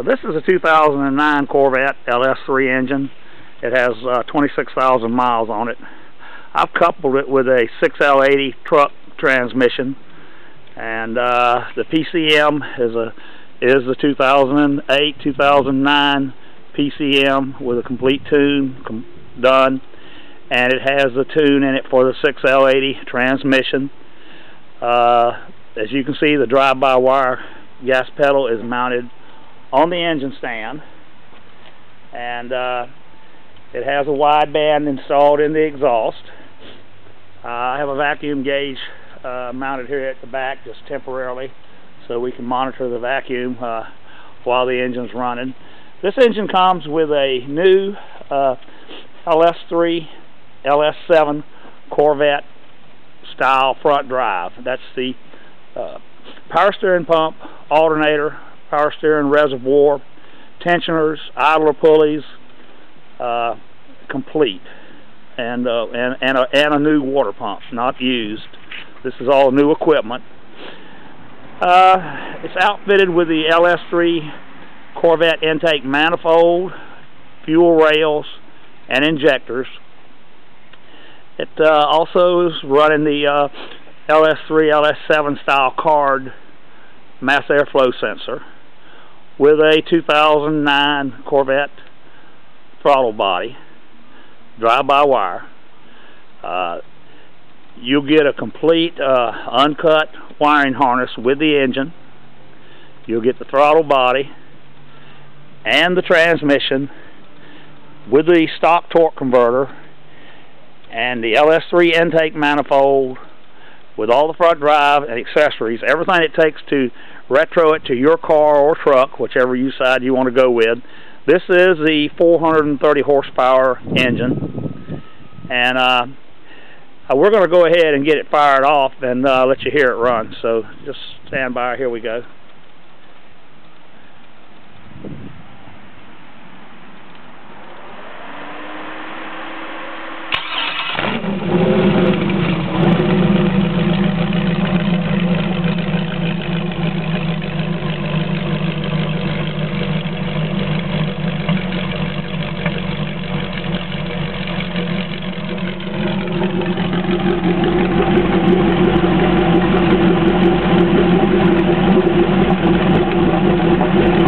This is a 2009 Corvette Ls3 engine. It has 26,000 miles on it. I've coupled it with a 6L80 truck transmission, and the PCM is the 2008-2009 PCM with a complete tune done, and it has the tune in it for the 6L80 transmission. As you can see, the drive-by-wire gas pedal is mounted on the engine stand, and it has a wideband installed in the exhaust. I have a vacuum gauge mounted here at the back just temporarily, so we can monitor the vacuum while the engine's running. This engine comes with a new Ls3 LS7 Corvette style front drive. That's the power steering pump, alternator, power steering reservoir, tensioners, idler pulleys, complete, and a new water pump, not used. This is all new equipment. It's outfitted with the Ls3 Corvette intake manifold, fuel rails, and injectors. It also is running the Ls3 LS7 style card mass airflow sensor with a 2009 Corvette throttle body, drive-by-wire. You'll get a complete uncut wiring harness with the engine. You'll get the throttle body and the transmission with the stock torque converter and the Ls3 intake manifold with all the front drive and accessories, everything it takes to retro it to your car or truck, whichever you decide you want to go with. This is the 430 horsepower engine, and we're going to go ahead and get it fired off and let you hear it run. So just stand by. Here we go.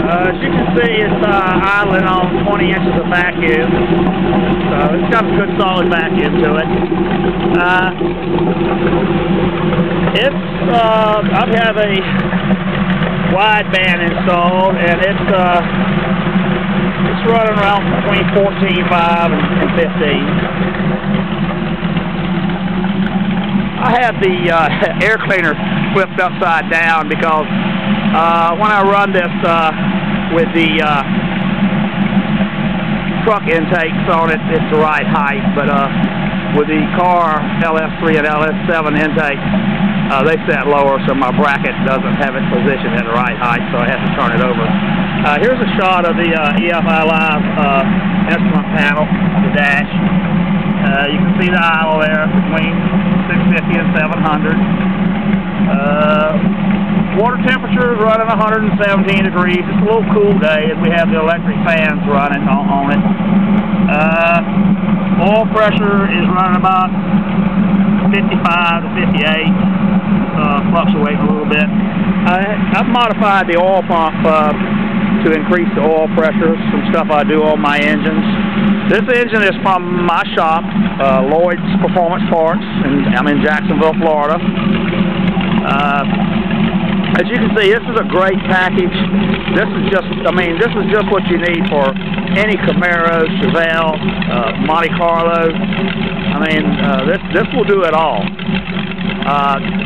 As you can see, it's idling on 20 inches of vacuum, so it's got a good solid vacuum to it. I have a wideband installed, and it's running around between 14.5 and 15. I had the air cleaner flipped upside down because when I run this with the truck intakes on it, it's the right height, but with the car Ls3 and LS7 intakes, they set lower, so my bracket doesn't have it positioned at the right height, so I have to turn it over. Here's a shot of the EFI Live instrument panel, the dash. You can see the idle there between 650 and 700. Water temperature is running 117 degrees. It's a little cool day, and we have the electric fans running on it. Oil pressure is running about 55 to 58, fluctuating a little bit. I've modified the oil pump to increase the oil pressure, some stuff I do on my engines. This engine is from my shop, Lloyd's Performance Parts, and I'm in Jacksonville, Florida. As you can see, this is a great package. This is just what you need for any Camaro, Chevelle, Monte Carlo. This will do it all.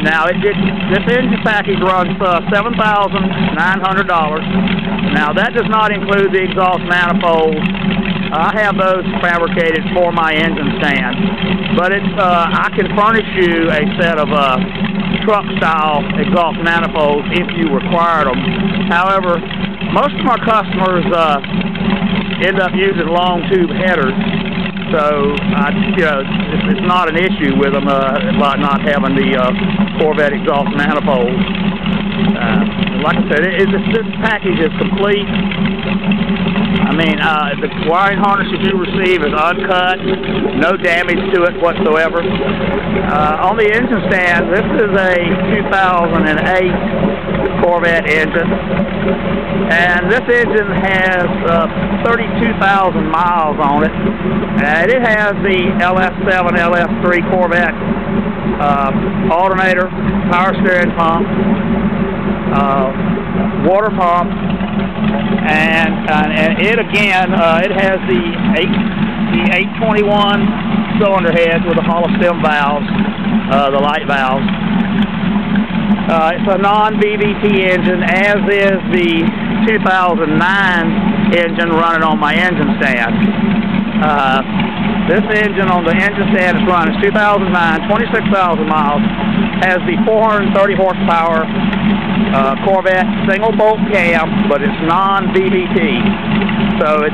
Now, this engine package runs $7,900. Now, that does not include the exhaust manifold. I have those fabricated for my engine stand, but I can furnish you a set of truck-style exhaust manifolds if you required them. However, most of my customers end up using long tube headers, so it's not an issue with them about not having the Corvette exhaust manifold. like I said, this package is complete. I mean, the wiring harnesses you receive is uncut, no damage to it whatsoever. On the engine stand, this is a 2008 Corvette engine, and this engine has 32,000 miles on it, and it has the Ls7, Ls3 Corvette alternator, power steering pump, water pump, and it again, it has the 821 cylinder heads with the hollow stem valves, the light valves. It's a non-BVT engine, as is the 2009 engine running on my engine stand. This engine on the engine stand is running 2009, 26,000 miles, has the 430 horsepower Corvette single bolt cam, but it's non-BVT. So the